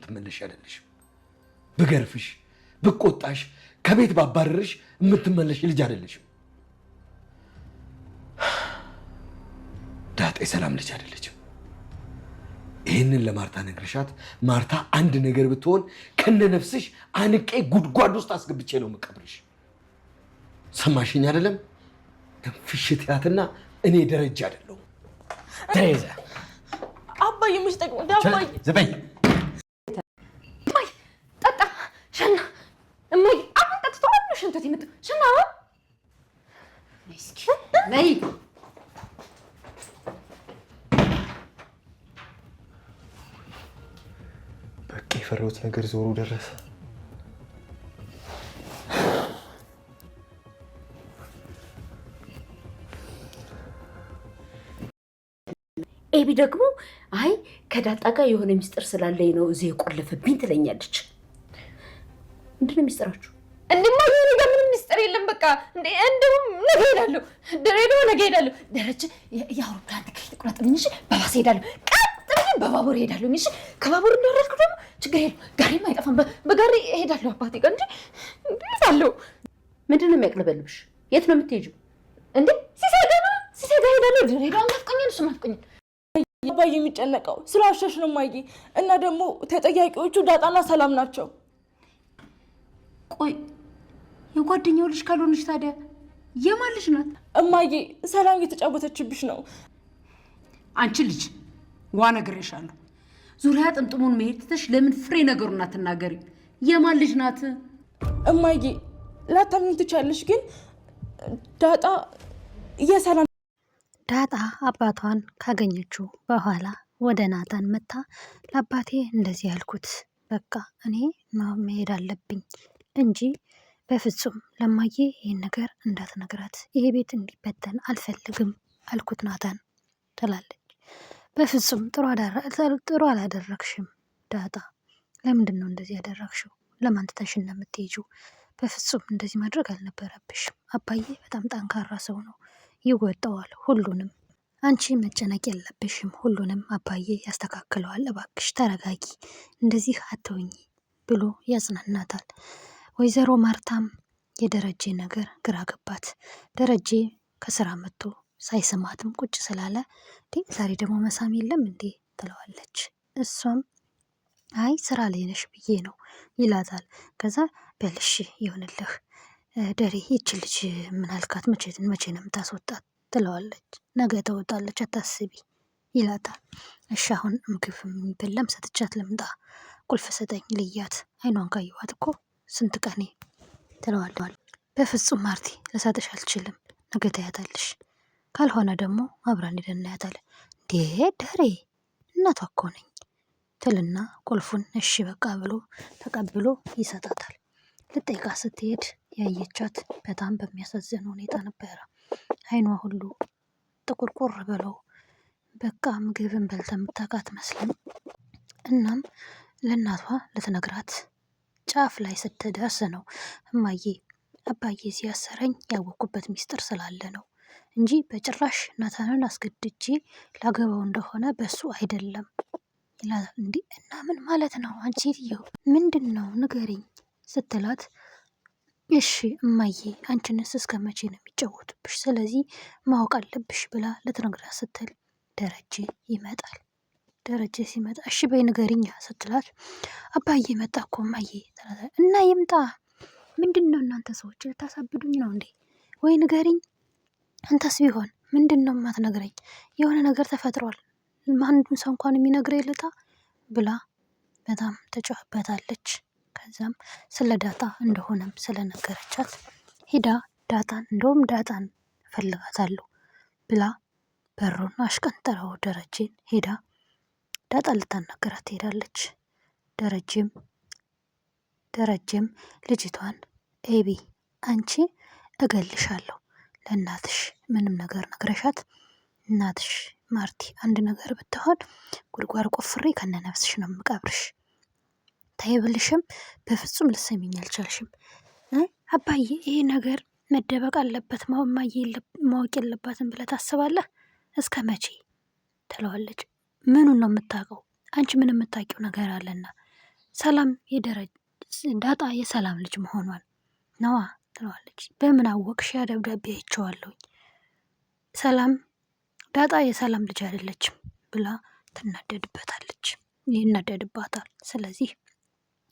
የምትመለሽ አይደለሽም። ብገርፍሽ፣ ብቆጣሽ፣ ከቤት ባባረርሽ የምትመለሽ ልጅ አይደለሽም። ዳጣ የሰላም ልጅ አይደለችም። ይህንን ለማርታ ነግረሻት ማርታ አንድ ነገር ብትሆን ከነነፍስሽ አንቄ ጉድጓድ ውስጥ አስገብቼ ነው የምቀብርሽ። ሰማሽኝ አይደለም? ተንፍሽት ያትና እኔ ደረጃ አይደለሁም። ተይዘ አባዬ ምሽ ጠቅሞ ዳባዬ ዘበይ ማይ ጠጣ ሸና እማዬ አሁን ጠጥተዋል ነው ሸንተት ይመጣ ሸና እስኪ ነይ በቃ የፈራሁት ነገር ዞሮ ደረሰ። ኤቢ ደግሞ አይ ከዳጣ ጋር የሆነ ሚስጥር ስላለኝ ነው እዚህ የቆለፈብኝ ትለኛለች። ምንድን ነው ሚስጥራችሁ? እንደማ የሆነ ጋር ምንም ሚስጥር የለም። በቃ እንደውም ነገ ሄዳለሁ፣ ድሬዳዋ ነገ ሄዳለሁ። ደረጀ የአውሮፕላን ትኬት ቁረጥልኝ እሺ፣ በባስ ሄዳለሁ፣ ቀጥ ብዬ በባቡር ሄዳለሁ እሺ። ከባቡር እንደወረድኩ ደግሞ ችግር የለም፣ ጋሪም አይጠፋም፣ በጋሪ ሄዳለሁ አባቴ ጋር እንጂ አለው። ምንድን ነው የሚያቅለበልብሽ? የት ነው የምትሄጂው? እንዴ ሲሳይ ጋር ሄዳለሁ። ድሬዳዋ ናፍቆኛል፣ እሱ ናፍቆኛል። አባዬ የሚጨነቀው ስለ አሸሽ ነው እማዬ። እና ደግሞ ተጠያቂዎቹ ዳጣና ሰላም ናቸው። ቆይ የጓደኛው ልጅ ካልሆነች ታዲያ የማን ልጅ ናት? እማዬ ሰላም እየተጫወተችብሽ ነው። አንቺ ልጅ ዋ ነግሬሻለሁ። ዙሪያ ጥምጥሙን መሄድ ትተሽ ለምን ፍሬ ነገሩን አትናገሪ? የማን ልጅ ናት? እማዬ ላታምኚ ትቻለሽ፣ ግን ዳጣ የሰላም ዳጣ አባቷን ካገኘችው በኋላ ወደ ናታን መታ ለአባቴ እንደዚህ ያልኩት በቃ እኔ መሄድ አለብኝ እንጂ በፍጹም ለማዬ ይህን ነገር እንዳትነግራት፣ ይሄ ቤት እንዲበተን አልፈልግም አልኩት ናታን ትላለች። በፍጹም ጥሩ አላደረግሽም ዳጣ። ለምንድን ነው እንደዚህ ያደረግሽው? ለማን ትተሽ እንደምትሄጂው? በፍጹም እንደዚህ ማድረግ አልነበረብሽም። አባዬ በጣም ጠንካራ ሰው ነው፣ ይወጣዋል ሁሉንም። አንቺ መጨነቅ የለብሽም፣ ሁሉንም አባዬ ያስተካክለዋል። እባክሽ ተረጋጊ፣ እንደዚህ አትሆኚ ብሎ ያጽናናታል። ወይዘሮ ማርታም የደረጀ ነገር ግራ ገባት። ደረጀ ከስራ መጥቶ ሳይስማትም ቁጭ ስላለ ዛሬ ደግሞ መሳም የለም እንዴ ትለዋለች። እሷም አይ ስራ ላይ ነሽ ብዬ ነው ይላታል። ከዛ በልሽ ይሆንልህ ደሬ ይች ልጅ ምን አልካት? መቼ ነው የምታስወጣት? ትለዋለች። ነገ ተወጣለች አታስቢ ይላታል። እሺ አሁን ምግብ የሚበላም ሰጥቻት ልምጣ፣ ቁልፍ ሰጠኝ ልያት፣ አይኗን ካየኋት እኮ ስንት ቀኔ ትለዋለች። በፍጹም ማርቲ ልሰጥሽ አልችልም፣ ነገ ታያታለሽ፣ ካልሆነ ደግሞ አብረን ሄደን እናያታለን። እንዴ ደሬ እናቷ እኮ ነኝ ትልና ቁልፉን እሺ በቃ ብሎ ተቀብሎ ይሰጣታል። ልጠይቃ ስትሄድ ያየቻት በጣም በሚያሳዝን ሁኔታ ነበረ። አይኗ ሁሉ ጥቁርቁር ብሎ በቃ ምግብን በልታ የምታውቃት መስለም። እናም ለእናቷ ልትነግራት ጫፍ ላይ ስትደርስ ነው እማዬ አባዬ ሲያሰረኝ ያወቅኩበት ሚስጥር ስላለ ነው እንጂ በጭራሽ ናታንን አስገድጄ ላገባው እንደሆነ በሱ አይደለም ይላል። እንዲህ እና ምን ማለት ነው? አንቺ ሴትዮ ምንድን ነው ንገሪኝ ስትላት እሺ እማዬ አንቺንስ እስከ መቼ ነው የሚጫወቱብሽ? ስለዚህ ማወቅ አለብሽ ብላ ልትነግራት ስትል ደረጀ ይመጣል። ደረጀ ሲመጣ እሺ በይ ንገሪኛ ስትላት አባዬ መጣ እኮ እማዬ ትላታለች። እና ይምጣ፣ ምንድን ነው እናንተ ሰዎች ልታሳብዱኝ ነው እንዴ? ወይ ንገሪኝ፣ አንተስ ቢሆን ምንድን ነው የማትነግረኝ? የሆነ ነገር ተፈጥሯል፣ ማንም ሰው እንኳን የሚነግረኝ ልጣ ብላ በጣም ተጫወታለች። ከዛም ስለ ዳጣ እንደሆነም ስለነገረቻት ሄዳ ዳጣን እንደውም ዳጣን እፈልጋታለሁ ብላ በሩን አሽቀንጥረው ደረጀን ሄዳ ዳጣ ልታናገራት ትሄዳለች። ደረጀም ልጅቷን ኤቢ አንቺ እገልሻለሁ፣ ለእናትሽ ምንም ነገር ነግረሻት እናትሽ ማርቲ አንድ ነገር ብትሆን ጉድጓድ ቆፍሬ ከነነፍስሽ ነው የምቀብርሽ ታይብልሽም በፍጹም ልሰሚኝ አልቻልሽም። አባዬ ይሄ ነገር መደበቅ አለበት ማማዬ ማወቅ የለባትም ብለህ ታስባለህ? እስከ መቼ ትለዋለች። ምኑን ነው የምታውቀው? አንቺ ምን የምታውቂው ነገር አለና ሰላም ዳጣ የሰላም ልጅ መሆኗን ነዋ ትለዋለች። በምን አወቅሽ? ያ ደብዳቤ አይቼዋለሁኝ። ሰላም ዳጣ የሰላም ልጅ አይደለችም ብላ ትናደድበታለች፣ ይናደድባታል። ስለዚህ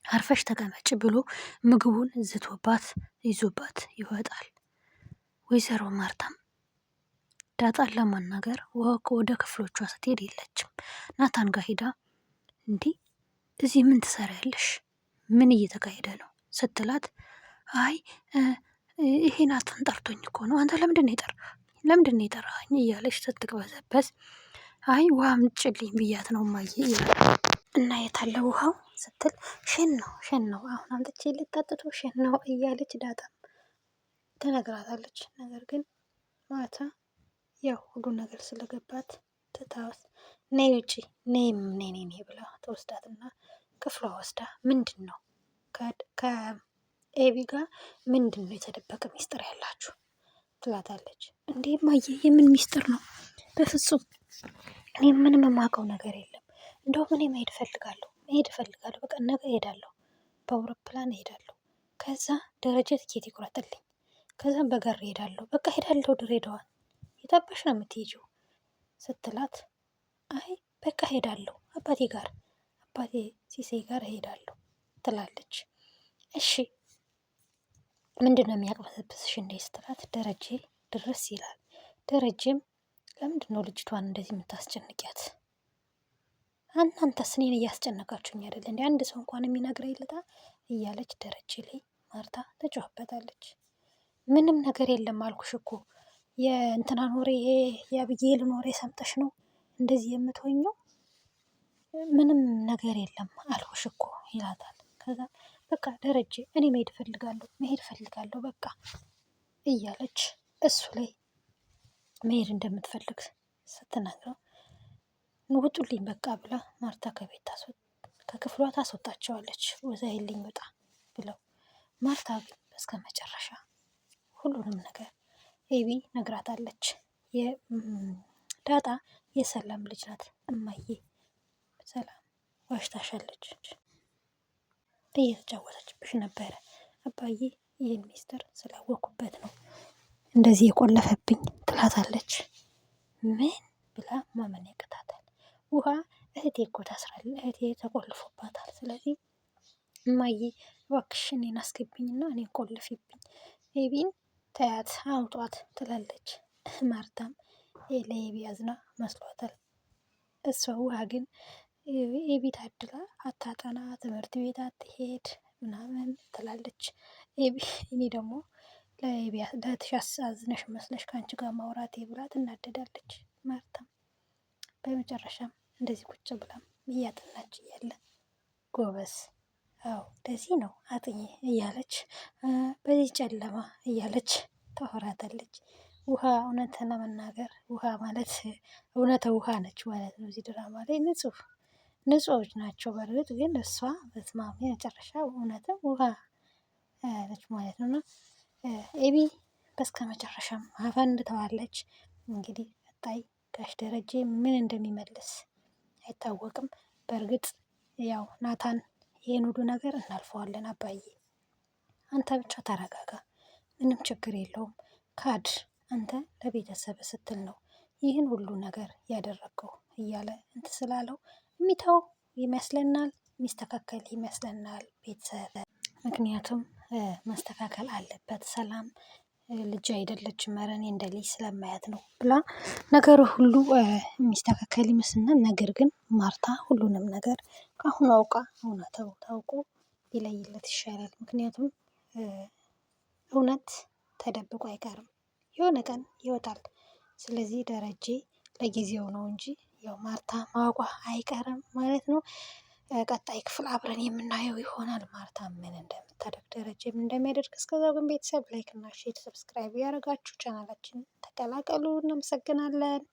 አርፈሽ ተቀመጭ ብሎ ምግቡን ዝቶባት ይዞባት ይወጣል። ወይዘሮ ማርታም ዳጣን ለማናገር ወደ ክፍሎቿ ስትሄድ የለችም። ናታን ጋር ሄዳ እንዲህ እዚህ ምን ትሰሪያለሽ? ምን እየተካሄደ ነው ስትላት፣ አይ ይሄ ናታን ጠርቶኝ እኮ ነው። አንተ ለምንድን ነው የጠራኸኝ? እያለች ስትቅበዘበዝ፣ አይ ውሃ ምጭልኝ ብያት ነው እማዬ ይላል። እና የታለ ውሃው ስትል፣ ሸን ነው አሁን አምጥቼ ልጠጥቶ ሸን ነው እያለች ዳጣም ትነግራታለች። ነገር ግን ማታ ያው ሁሉ ነገር ስለገባት ትታወስ ነይ ውጪ ነይ ብላ ተወስዳትና ክፍሏ ወስዳ ምንድን ነው ከኤቢ ጋር ምንድን ነው የተደበቀ ሚስጥር ያላችሁ ትላታለች። እንዴ እማዬ የምን ሚስጥር ነው? በፍጹም እኔ ምንም የማውቀው ነገር የለም። እንደውም እኔ መሄድ እፈልጋለሁ። በቃ ነገ እሄዳለሁ፣ በአውሮፕላን እሄዳለሁ። ከዛ ደረጀ ትኬት ይቁረጥልኝ፣ ከዛም በጋር እሄዳለሁ። በቃ ሄዳለሁ ድሬዳዋ። የታባሽ ነው የምትሄጂው ስትላት፣ አይ በቃ ሄዳለሁ አባቴ ሲሴ ጋር እሄዳለሁ ትላለች። እሺ ምንድን ነው የሚያቅበሰብስሽ እንዴ ስትላት፣ ደረጀ ድረስ ይላል። ደረጀም ለምንድን ነው ልጅቷን እንደዚህ የምታስጨንቂያት? እናንተስ እኔን እያስጨነቃችሁኝ አይደል እንዴ? አንድ ሰው እንኳን የሚነግረኝ ይልጣ እያለች ደረጀ ላይ ማርታ ተጫወበታለች። ምንም ነገር የለም አልኩሽ እኮ የእንትናን ወሬ የአብጌልን ወሬ ሰምተሽ ነው እንደዚህ የምትሆኘው? ምንም ነገር የለም አልኩሽ እኮ ይላታል። ከዛ በቃ ደረጀ እኔ መሄድ እፈልጋለሁ በቃ እያለች እሱ ላይ መሄድ እንደምትፈልግ ስትነግረው ውጡልኝ በቃ ብላ ማርታ ከክፍሏ ታስወጣቸዋለች። ወዛ ይልኝ ወጣ ብለው ማርታ ግን በስከ መጨረሻ ሁሉንም ነገር ኤቢ ነግራታለች። ዳጣ የሰላም ልጅ ናት። እማዬ ሰላም ዋሽታሻለች፣ እየተጫወተችብሽ ነበረ። አባዬ ይህን ሚስጥር ስላወኩበት ነው እንደዚህ የቆለፈብኝ ትላታለች። ምን ብላ ማመን ያቅታታል። ውሃ እህቴ እኮ ታስራለች፣ እህቴ ተቆልፎባታል። ስለዚህ እማዬ እባክሽ እኔን አስገቢኝና እኔን ቆልፊብኝ፣ ኤቢን ተያት አውጧት ትላለች። ማርታም ለኤቢ አዝና መስሏታል። እሷ ውሃ ግን ኤቢ ታድላ አታጠና፣ ትምህርት ቤት አትሄድ ምናምን ትላለች። ኤቢ እኔ ደግሞ ለእህትሽ አዝነሽ መስለሽ ከአንቺ ጋር ማውራቴ ብላ ትናደዳለች። ማርታም በመጨረሻም እንደዚህ ቁጭ ብላም እያጠናች እያለ ጎበዝ፣ አዎ እንደዚህ ነው አጥኚ እያለች በዚህ ጨለማ እያለች ታወራታለች። ውሃ እውነትን ለመናገር ውሃ ማለት እውነተ ውሃ ነች ማለት ነው። እዚህ ድራማ ላይ ንጹዎች ናቸው። በእርግጥ ግን እሷ በስማሚ መጨረሻ እውነትም ውሃ ነች ማለት ነው። እና ኤቢ በስከ መጨረሻም አፈንድተዋለች። እንግዲህ ቀጣይ ጋሽ ደረጀ ምን እንደሚመልስ አይታወቅም። በእርግጥ ያው ናታን ይህን ሁሉ ነገር እናልፈዋለን አባዬ፣ አንተ ብቻ ተረጋጋ፣ ምንም ችግር የለውም፣ ካድ አንተ ለቤተሰብ ስትል ነው ይህን ሁሉ ነገር ያደረገው እያለ እንትን ስላለው የሚተው ይመስለናል፣ የሚስተካከል ይመስለናል ቤተሰብ። ምክንያቱም መስተካከል አለበት። ሰላም ልጅ አይደለችም፣ ኧረ እኔ እንደ ልጅ ስለማያት ነው ብላ ነገሩ ሁሉ የሚስተካከል ይመስልናል። ነገር ግን ማርታ ሁሉንም ነገር ከአሁኑ አውቃ እውነታው ታውቆ ቢለይለት ይሻላል። ምክንያቱም እውነት ተደብቆ አይቀርም፣ የሆነ ቀን ይወጣል። ስለዚህ ደረጀ ለጊዜው ነው እንጂ ያው ማርታ ማውቋ አይቀርም ማለት ነው። ቀጣይ ክፍል አብረን የምናየው ይሆናል። ማርታ ምን እንደምታደርግ ደረጀ ምን እንደሚያደርግ። እስከዛው ግን ቤተሰብ ላይክ እና ሼር ሰብስክራይብ ያደረጋችሁ ቻናላችን ተቀላቀሉ። እናመሰግናለን።